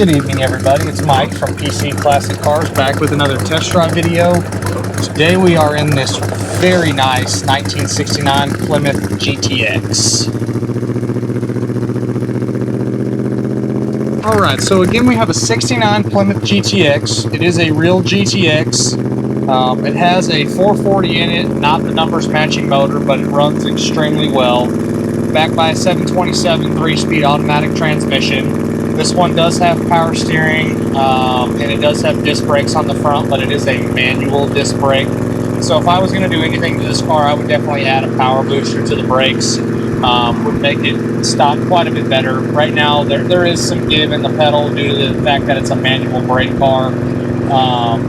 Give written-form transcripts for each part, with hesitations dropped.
Good evening, everybody. It's Mike from PC Classic Cars, back with another test drive video. Today we are in this very nice 1969 Plymouth GTX. Alright, so again we have a 69 Plymouth GTX. It is a real GTX. It has a 440 in it, not the numbers matching motor, but it runs extremely well. Backed by a 727 3-speed automatic transmission. This one does have power steering, and it does have disc brakes on the front, but it is a manual disc brake. So if I was going to do anything to this car, I would definitely add a power booster to the brakes. Would make it stop quite a bit better. Right now, there is some give in the pedal due to the fact that it's a manual brake car,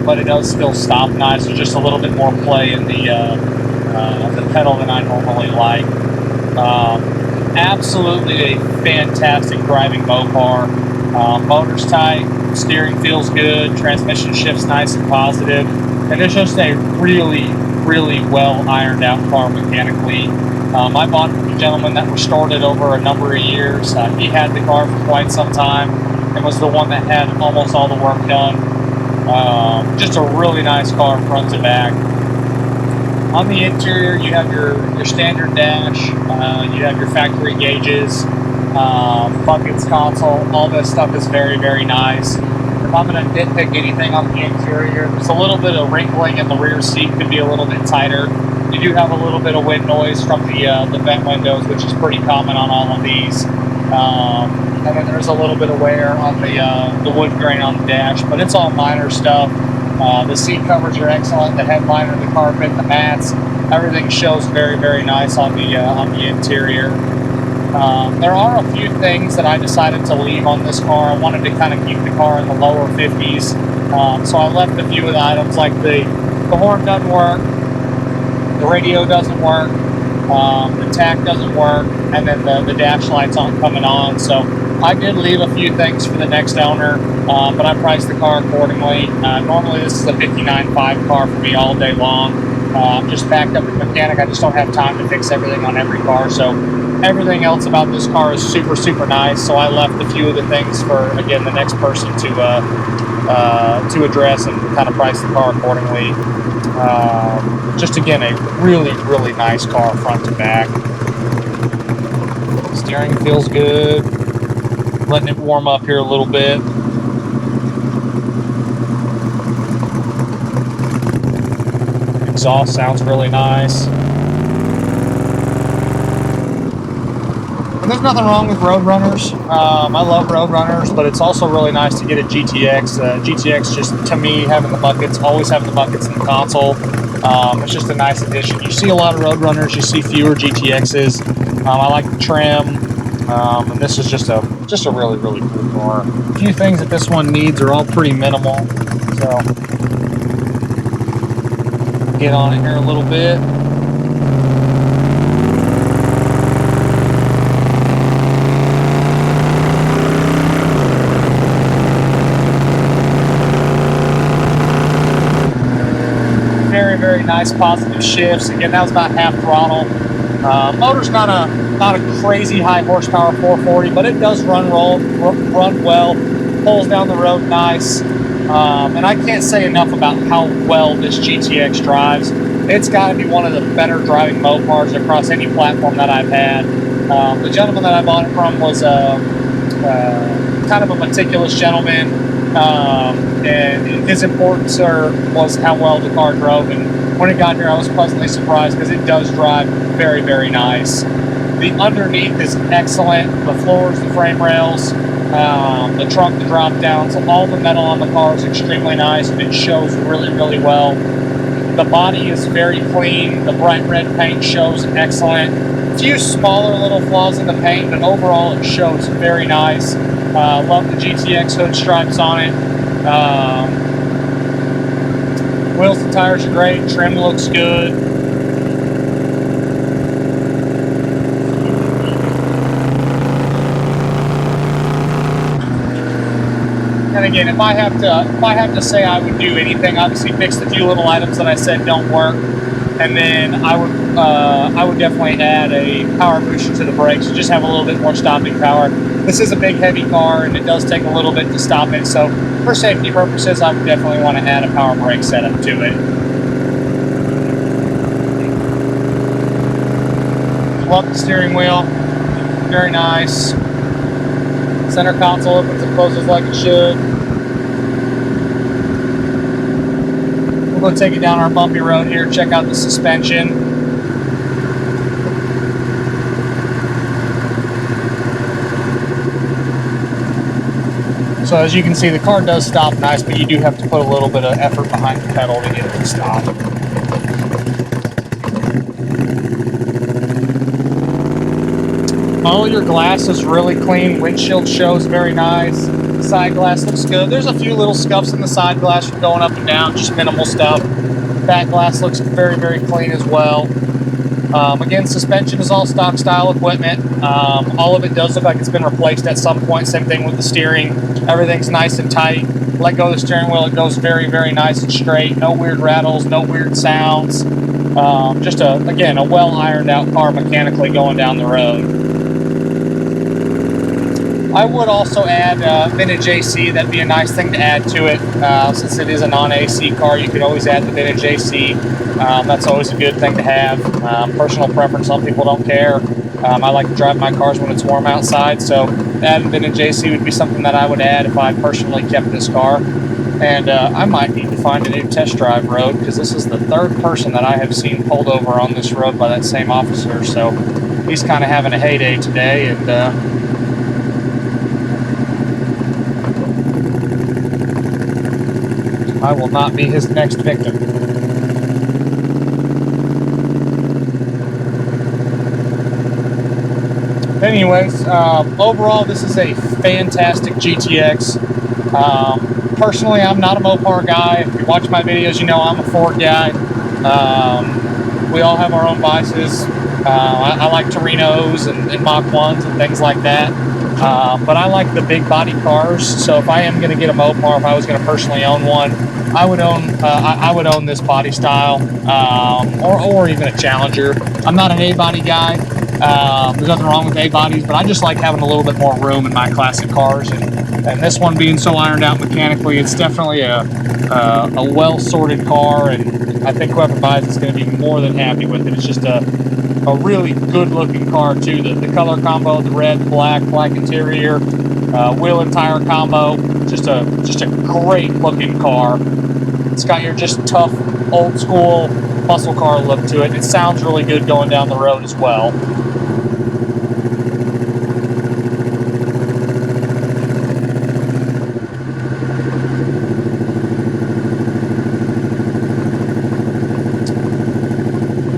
but it does still stop nice. There's just a little bit more play in the pedal than I normally like. Absolutely a fantastic driving car. Motor's tight, steering feels good, transmission shifts nice and positive, and it's just a really, really well ironed out car mechanically. I bought it from a gentleman that restored it over a number of years. He had the car for quite some time and was the one that had almost all the work done. Just a really nice car front to back. On the interior, you have your standard dash, you have your factory gauges, buckets, console, all this stuff is very, very nice. If I'm going to nitpick anything on the interior, there's a little bit of wrinkling in the rear seat, could be a little bit tighter. You do have a little bit of wind noise from the vent windows, which is pretty common on all of these. And then there's a little bit of wear on the wood grain on the dash, but it's all minor stuff. The seat covers are excellent. The headliner, the carpet, the mats, everything shows very, very nice on the interior. There are a few things that I decided to leave on this car. I wanted to kind of keep the car in the lower 50s, so I left a few of the items like the horn doesn't work, the radio doesn't work, the tack doesn't work, and then the dash lights aren't coming on. So I did leave a few things for the next owner, but I priced the car accordingly. Normally this is a 59.5 car for me all day long. I'm just backed up with a mechanic. I just don't have time to fix everything on every car. So everything else about this car is super, super nice. So I left a few of the things for, again, the next person to address and kind of price the car accordingly. Just again, a really, really nice car front to back. Steering feels good. Letting it warm up here a little bit. Exhaust sounds really nice. And there's nothing wrong with Roadrunners. I love Roadrunners, but it's also really nice to get a GTX. GTX, just to me, having the buckets, always having the buckets in the console, it's just a nice addition. You see a lot of Roadrunners, you see fewer GTXs. I like the trim, and this is just a really, really cool car. A few things that this one needs are all pretty minimal, so get on it here a little bit. Very, very nice positive shifts. Again, that was about half throttle. Motor's not a crazy high horsepower 440, but it does run well, pulls down the road nice. And I can't say enough about how well this GTX drives. It's got to be one of the better driving cars across any platform that I've had. The gentleman that I bought it from was kind of a meticulous gentleman, and his importance was how well the car drove. And when it got here, I was pleasantly surprised because it does drive very, very nice. The underneath is excellent. The floors, the frame rails, the trunk, the drop downs, all the metal on the car is extremely nice, and it shows really, really well. The body is very clean. The bright red paint shows excellent. A few smaller little flaws in the paint, but overall it shows very nice. Love the GTX hood stripes on it. Wheels and tires are great. Trim looks good. And again, if I have to say I would do anything, obviously fix the few little items that I said don't work. And then I would definitely add a power booster to the brakes to just have a little bit more stopping power. This is a big, heavy car, and it does take a little bit to stop it. So for safety purposes, I would definitely want to add a power brake setup to it. Love the steering wheel, very nice. Center console opens and closes like it should. We'll go take it down our bumpy road here, check out the suspension. So as you can see, the car does stop nice, but you do have to put a little bit of effort behind the pedal to get it to stop. All your glass is really clean. Windshield shows very nice. Side glass looks good. There's a few little scuffs in the side glass from going up and down, just minimal stuff. Back glass looks very, very clean as well. Again, suspension is all stock style equipment. All of it does look like it's been replaced at some point. Same thing with the steering. Everything's nice and tight. Let go of the steering wheel, it goes very, very nice and straight. No weird rattles, no weird sounds. Just again, a well ironed out car mechanically going down the road. I would also add vintage AC. That'd be a nice thing to add to it. Since it is a non-AC car, you could always add the vintage AC. That's always a good thing to have. Personal preference, some people don't care. I like to drive my cars when it's warm outside, so adding vintage AC would be something that I would add if I personally kept this car. And I might need to find a new test drive road, because this is the third person that I have seen pulled over on this road by that same officer, so he's kind of having a heyday today, and I will not be his next victim. Anyways, overall, this is a fantastic GTX. Personally, I'm not a Mopar guy. If you watch my videos, you know I'm a Ford guy. We all have our own vices. I like Torinos and Mach 1s and things like that. But I like the big body cars, so if I am going to get a Mopar, if I was going to personally own one, I would own this body style, or even a Challenger. I'm not an A-body guy. There's nothing wrong with A-bodies, but I just like having a little bit more room in my classic cars, and this one being so ironed out mechanically, it's definitely a well-sorted car, and I think whoever buys it's going to be more than happy with it. It's just a really good-looking car too. The color combo, the red, black interior, wheel and tire combo, just a great-looking car. It's got your just tough, old-school muscle car look to it. It sounds really good going down the road as well.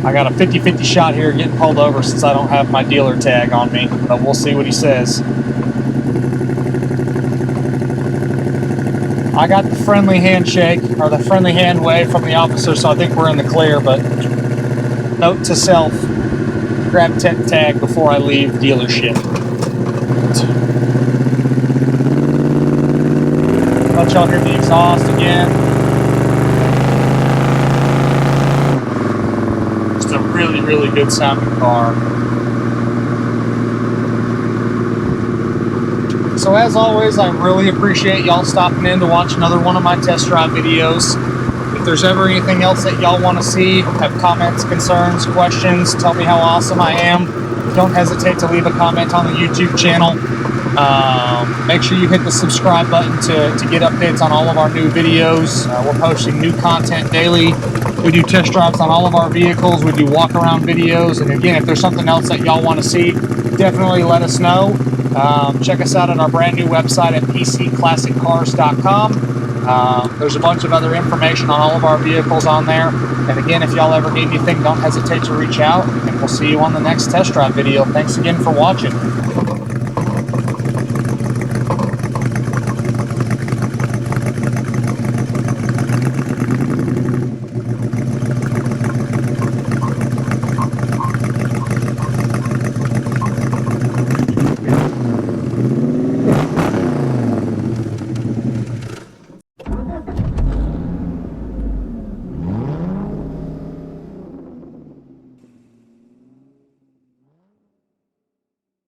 I got a 50-50 shot here getting pulled over since I don't have my dealer tag on me, but we'll see what he says. I got the friendly handshake, or the friendly hand wave from the officer, so I think we're in the clear, but note to self, grab tag before I leave dealership. Let y'all hear the exhaust again. Just a really, really good sounding car. So as always, I really appreciate y'all stopping in to watch another one of my test drive videos. If there's ever anything else that y'all want to see, have comments, concerns, questions, tell me how awesome I am, don't hesitate to leave a comment on the YouTube channel. Make sure you hit the subscribe button to get updates on all of our new videos. We're posting new content daily. We do test drives on all of our vehicles. We do walk around videos. And again, if there's something else that y'all want to see, definitely let us know. Check us out at our brand new website at pcclassiccars.com. There's a bunch of other information on all of our vehicles on there. And again, if y'all ever need anything, don't hesitate to reach out, and we'll see you on the next test drive video. Thanks again for watching.